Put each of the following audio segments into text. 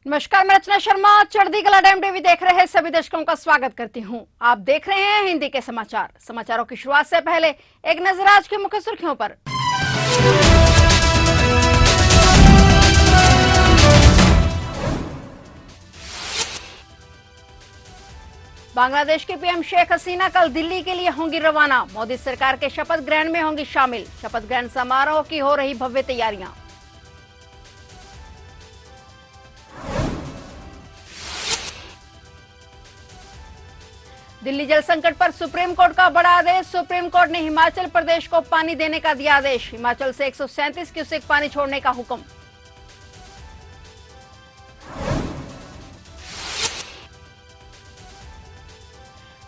नमस्कार, मैं रचना शर्मा चढ़ती कला टाइम टीवी देख रहे सभी दर्शकों का स्वागत करती हूं। आप देख रहे हैं हिंदी के समाचार। समाचारों की शुरुआत से पहले एक नजर आज की मुख्य सुर्खियों पर। बांग्लादेश की पीएम शेख हसीना कल दिल्ली के लिए होंगी रवाना। मोदी सरकार के शपथ ग्रहण में होंगी शामिल। शपथ ग्रहण समारोह की हो रही भव्य तैयारियां। दिल्ली जल संकट पर सुप्रीम कोर्ट का बड़ा आदेश। सुप्रीम कोर्ट ने हिमाचल प्रदेश को पानी देने का दिया आदेश। हिमाचल से 137 क्यूसेक पानी छोड़ने का हुक्म।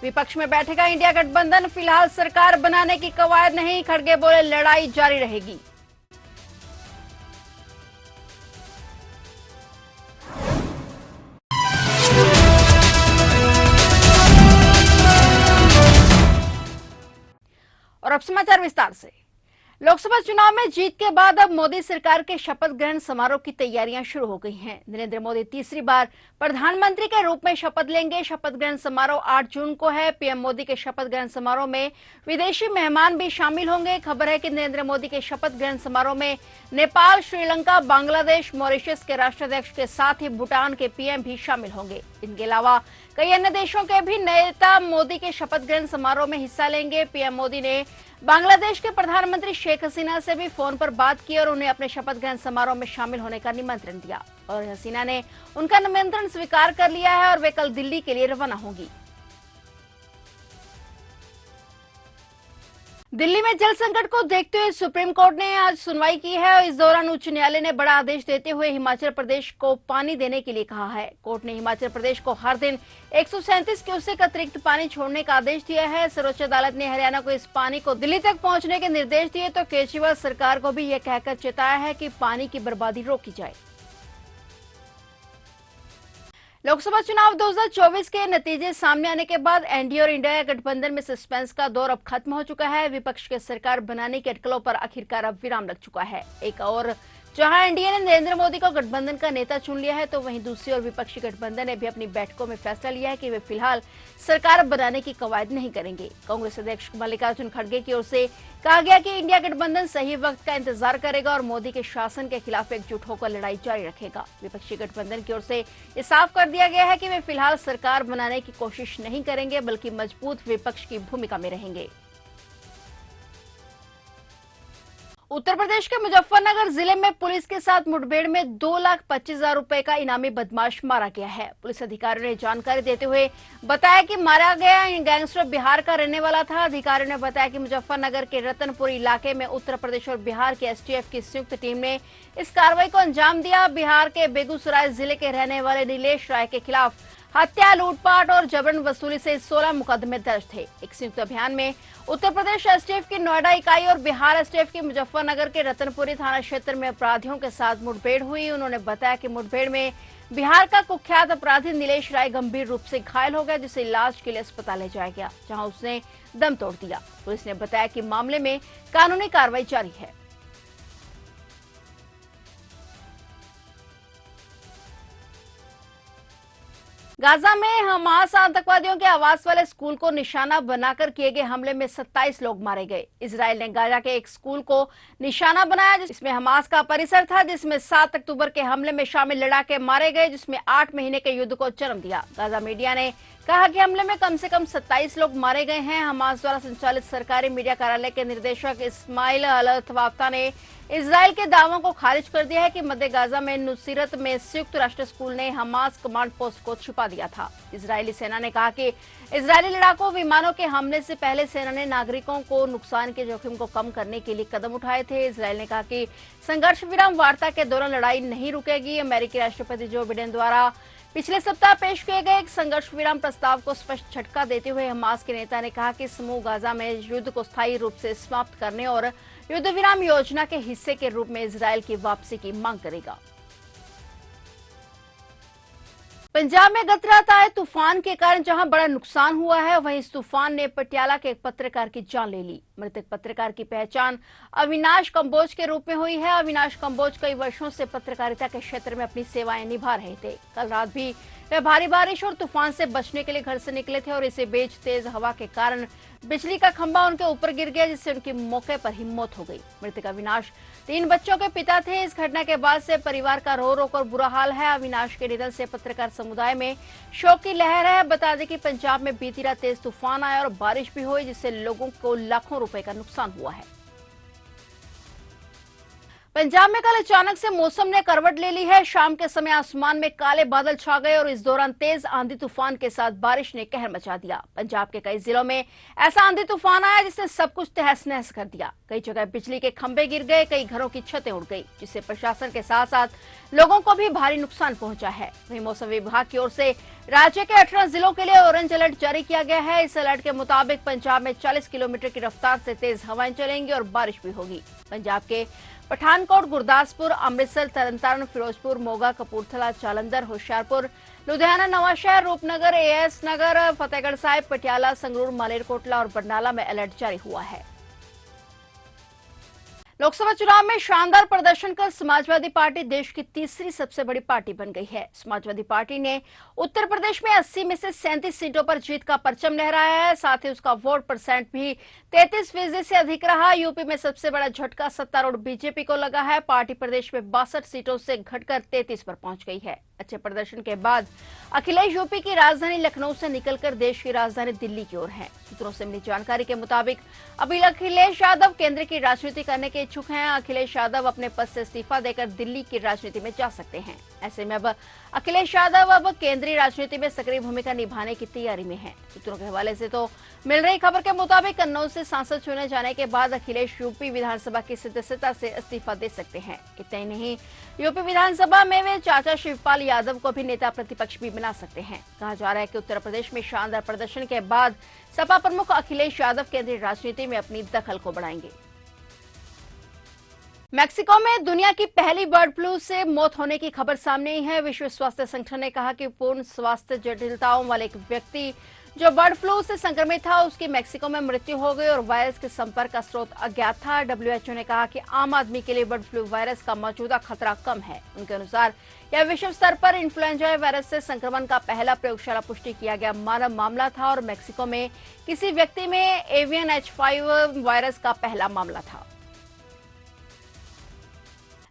विपक्ष में बैठेगा इंडिया गठबंधन। फिलहाल सरकार बनाने की कवायद नहीं। खड़गे बोले लड़ाई जारी रहेगी। और अब समाचार विस्तार से। लोकसभा चुनाव में जीत के बाद अब मोदी सरकार के शपथ ग्रहण समारोह की तैयारियां शुरू हो गई हैं। नरेंद्र मोदी तीसरी बार प्रधानमंत्री के रूप में शपथ लेंगे। शपथ ग्रहण समारोह 8 जून को है। पीएम मोदी के शपथ ग्रहण समारोह में विदेशी मेहमान भी शामिल होंगे। खबर है कि नरेंद्र मोदी के शपथ ग्रहण समारोह में नेपाल, श्रीलंका, बांग्लादेश, मॉरिशस के राष्ट्राध्यक्ष के साथ ही भूटान के पीएम भी शामिल होंगे। इनके अलावा कई अन्य देशों के भी नेता मोदी के शपथ ग्रहण समारोह में हिस्सा लेंगे। पीएम मोदी ने बांग्लादेश के प्रधानमंत्री शेख हसीना से भी फोन पर बात की और उन्हें अपने शपथ ग्रहण समारोह में शामिल होने का निमंत्रण दिया और हसीना ने उनका निमंत्रण स्वीकार कर लिया है और वे कल दिल्ली के लिए रवाना होंगी। दिल्ली में जल संकट को देखते हुए सुप्रीम कोर्ट ने आज सुनवाई की है और इस दौरान उच्च न्यायालय ने बड़ा आदेश देते हुए हिमाचल प्रदेश को पानी देने के लिए कहा है। कोर्ट ने हिमाचल प्रदेश को हर दिन 137 क्यूसेक अतिरिक्त पानी छोड़ने का आदेश दिया है। सर्वोच्च अदालत ने हरियाणा को इस पानी को दिल्ली तक पहुंचने के निर्देश दिए तो केजरीवाल सरकार को भी यह कहकर चेताया है कि पानी की बर्बादी रोकी जाए। लोकसभा चुनाव 2024 के नतीजे सामने आने के बाद एनडीए और इंडिया गठबंधन में सस्पेंस का दौर अब खत्म हो चुका है। विपक्ष के सरकार बनाने की अटकलों पर आखिरकार अब विराम लग चुका है। एक और जहां एनडीए ने नरेंद्र मोदी को गठबंधन का नेता चुन लिया है तो वहीं दूसरी ओर विपक्षी गठबंधन ने भी अपनी बैठकों में फैसला लिया है कि वे फिलहाल सरकार बनाने की कवायद नहीं करेंगे। कांग्रेस अध्यक्ष मल्लिकार्जुन खड़गे की ओर से कहा गया कि इंडिया गठबंधन सही वक्त का इंतजार करेगा और मोदी के शासन के खिलाफ एकजुट होकर लड़ाई जारी रखेगा। विपक्षी गठबंधन की ओर से ये साफ कर दिया गया है कि वे फिलहाल सरकार बनाने की कोशिश नहीं करेंगे बल्कि मजबूत विपक्ष की भूमिका में रहेंगे। उत्तर प्रदेश के मुजफ्फरनगर जिले में पुलिस के साथ मुठभेड़ में 2,25,000 रुपए का इनामी बदमाश मारा गया है। पुलिस अधिकारियों ने जानकारी देते हुए बताया कि मारा गया गैंगस्टर बिहार का रहने वाला था। अधिकारियों ने बताया कि मुजफ्फरनगर के रतनपुर इलाके में उत्तर प्रदेश और बिहार की एसटीएफ की संयुक्त टीम ने इस कार्रवाई को अंजाम दिया। बिहार के बेगूसराय जिले के रहने वाले नीलेश राय के खिलाफ हत्या, लूटपाट और जबरन वसूली से 16 मुकदमे दर्ज थे। एक संयुक्त अभियान में उत्तर प्रदेश एसटीएफ की नोएडा इकाई और बिहार एसटीएफ की मुजफ्फरनगर के रतनपुरी थाना क्षेत्र में अपराधियों के साथ मुठभेड़ हुई। उन्होंने बताया कि मुठभेड़ में बिहार का कुख्यात अपराधी नीलेश राय गंभीर रूप से घायल हो गया, जिसे इलाज के लिए अस्पताल ले जाया गया, जहां उसने दम तोड़ दिया। पुलिस ने बताया कि मामले में कानूनी कार्रवाई जारी है। गाजा में हमास आतंकवादियों के आवास वाले स्कूल को निशाना बनाकर किए गए हमले में 27 लोग मारे गए। इजराइल ने गाजा के एक स्कूल को निशाना बनाया जिसमें हमास का परिसर था, जिसमें 7 अक्टूबर के हमले में शामिल लड़ाके मारे गए, जिसमें 8 महीने के युद्ध को जन्म दिया। गाजा मीडिया ने कहा कि हमले में कम से कम 27 लोग मारे गए हैं। हमास द्वारा संचालित सरकारी मीडिया कार्यालय के निदेशक इस्माइल अल-थवाफ्ता ने इजराइल के दावों को खारिज कर दिया है कि मध्य गाजा में नुसीरत में संयुक्त राष्ट्र स्कूल ने हमास कमांड पोस्ट को छुपा दिया था। इजरायली सेना ने कहा कि इजरायली लड़ाकू विमानों के हमले से पहले सेना ने नागरिकों को नुकसान के जोखिम को कम करने के लिए कदम उठाए थे। इजरायल ने कहा कि संघर्ष विराम वार्ता के दौरान लड़ाई नहीं रुकेगी। अमेरिकी राष्ट्रपति जो बाइडेन द्वारा पिछले सप्ताह पेश किए गए एक संघर्ष विराम प्रस्ताव को स्पष्ट झटका देते हुए हमास के नेता ने कहा कि समूह गाजा में युद्ध को स्थायी रूप से समाप्त करने और युद्ध विराम योजना के हिस्से के रूप में इजरायल की वापसी की मांग करेगा। पंजाब में गत रात आए तूफान के कारण जहां बड़ा नुकसान हुआ है, वहीं इस तूफान ने पटियाला के एक पत्रकार की जान ले ली। मृतक पत्रकार की पहचान अविनाश कंबोज के रूप में हुई है। अविनाश कंबोज कई वर्षों से पत्रकारिता के क्षेत्र में अपनी सेवाएं निभा रहे थे। कल रात भी वे भारी बारिश और तूफान से बचने के लिए घर से निकले थे और इसी बीच तेज हवा के कारण बिजली का खंभा उनके ऊपर गिर गया, जिससे उनकी मौके पर ही मौत हो गई। मृतक अविनाश 3 बच्चों के पिता थे। इस घटना के बाद से परिवार का रो रो कर बुरा हाल है। अविनाश के निधन से पत्रकार समुदाय में शोक की लहर है। बता दें कि पंजाब में बीती रात तेज तूफान आया और बारिश भी हुई, जिससे लोगों को लाखों रुपए का नुकसान हुआ है। पंजाब में कल अचानक से मौसम ने करवट ले ली है। शाम के समय आसमान में काले बादल छा गए और इस दौरान तेज आंधी तूफान के साथ बारिश ने कहर मचा दिया। पंजाब के कई जिलों में ऐसा आंधी तूफान आया जिसने सब कुछ तहस नहस कर दिया। कई जगह बिजली के खंभे गिर गए, कई घरों की छतें उड़ गई, जिससे प्रशासन के साथ साथ लोगों को भी भारी नुकसान पहुंचा है। वहीं मौसम विभाग की ओर से राज्य के 18 जिलों के लिए ऑरेंज अलर्ट जारी किया गया है। इस अलर्ट के मुताबिक पंजाब में 40 किलोमीटर की रफ्तार से तेज हवाएं चलेंगी और बारिश भी होगी। पंजाब के पठानकोट, गुरदासपुर, अमृतसर, तरनतारण, फिरोजपुर, मोगा, कपूरथला, जालंधर, होशियारपुर, लुधियाना, नवांशहर, रूपनगर, एएस नगर, फतेहगढ़ साहिब, पटियाला, संगरूर, मालेरकोटला और बरनाला में अलर्ट जारी हुआ है। लोकसभा चुनाव में शानदार प्रदर्शन कर समाजवादी पार्टी देश की तीसरी सबसे बड़ी पार्टी बन गई है। समाजवादी पार्टी ने उत्तर प्रदेश में 80 में से 37 सीटों पर जीत का परचम लहराया है। साथ ही उसका वोट परसेंट भी 33% से अधिक रहा। यूपी में सबसे बड़ा झटका सत्तारूढ़ बीजेपी को लगा है। पार्टी प्रदेश में 62 सीटों से घटकर 33 पर पहुंच गई है। अच्छे प्रदर्शन के बाद अखिलेश यूपी की राजधानी लखनऊ से निकलकर देश की राजधानी दिल्ली की ओर हैं। सूत्रों से मिली जानकारी के मुताबिक अभी अखिलेश यादव केंद्र की राजनीति करने के इच्छुक हैं। अखिलेश यादव अपने पद से इस्तीफा देकर दिल्ली की राजनीति में जा सकते हैं। ऐसे में अब अखिलेश यादव अब केंद्रीय राजनीति में सक्रिय भूमिका निभाने की तैयारी में हैं। सूत्रों के हवाले से तो मिल रही खबर के मुताबिक कन्नौज से सांसद चुने जाने के बाद अखिलेश यूपी विधानसभा की सदस्यता से इस्तीफा दे सकते हैं। इतना ही नहीं, यूपी विधानसभा में वे चाचा शिवपाल यादव को भी नेता प्रतिपक्ष भी बना सकते हैं। कहा जा रहा है कि उत्तर प्रदेश में शानदार प्रदर्शन के बाद सपा प्रमुख अखिलेश यादव केंद्रीय राजनीति में अपनी दखल को बढ़ाएंगे। मैक्सिको में दुनिया की पहली बर्ड फ्लू से मौत होने की खबर सामने आई है। विश्व स्वास्थ्य संगठन ने कहा कि पूर्ण स्वास्थ्य जटिलताओं वाले एक व्यक्ति जो बर्ड फ्लू से संक्रमित था, उसकी मैक्सिको में मृत्यु हो गई और वायरस के संपर्क का स्रोत अज्ञात था। WHO ने कहा कि आम आदमी के लिए बर्ड फ्लू वायरस का मौजूदा खतरा कम है। उनके अनुसार यह विश्व स्तर पर इन्फ्लुएंजा वायरस से संक्रमण का पहला प्रयोगशाला पुष्टि किया गया मानव मामला था और मैक्सिको में किसी व्यक्ति में एवियन H5 वायरस का पहला मामला था।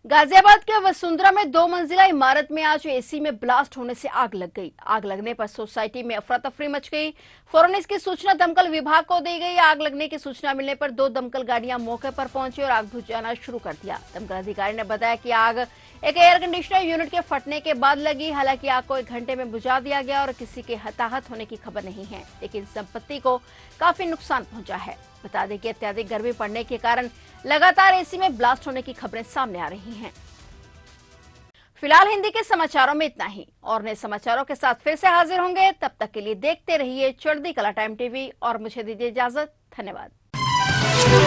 गाजियाबाद के वसुंधरा में 2 मंजिला इमारत में आज एसी में ब्लास्ट होने से आग लग गई। आग लगने पर सोसाइटी में अफरा तफरी मच गई। फौरन इसकी सूचना दमकल विभाग को दी गई। आग लगने की सूचना मिलने पर 2 दमकल गाड़ियां मौके पर पहुंची और आग बुझाना शुरू कर दिया। दमकल अधिकारी ने बताया कि आग एक एयर कंडीशनर यूनिट के फटने के बाद लगी। हालांकि आग को 1 घंटे में बुझा दिया गया और किसी के हताहत होने की खबर नहीं है, लेकिन संपत्ति को काफी नुकसान पहुंचा है। बता दें कि अत्यधिक गर्मी पड़ने के कारण लगातार एसी में ब्लास्ट होने की खबरें सामने आ रही हैं। फिलहाल हिंदी के समाचारों में इतना ही और नए समाचारों के साथ फिर से हाजिर होंगे। तब तक के लिए देखते रहिए चढ़ती कला टाइम टीवी और मुझे दीजिए इजाजत। धन्यवाद।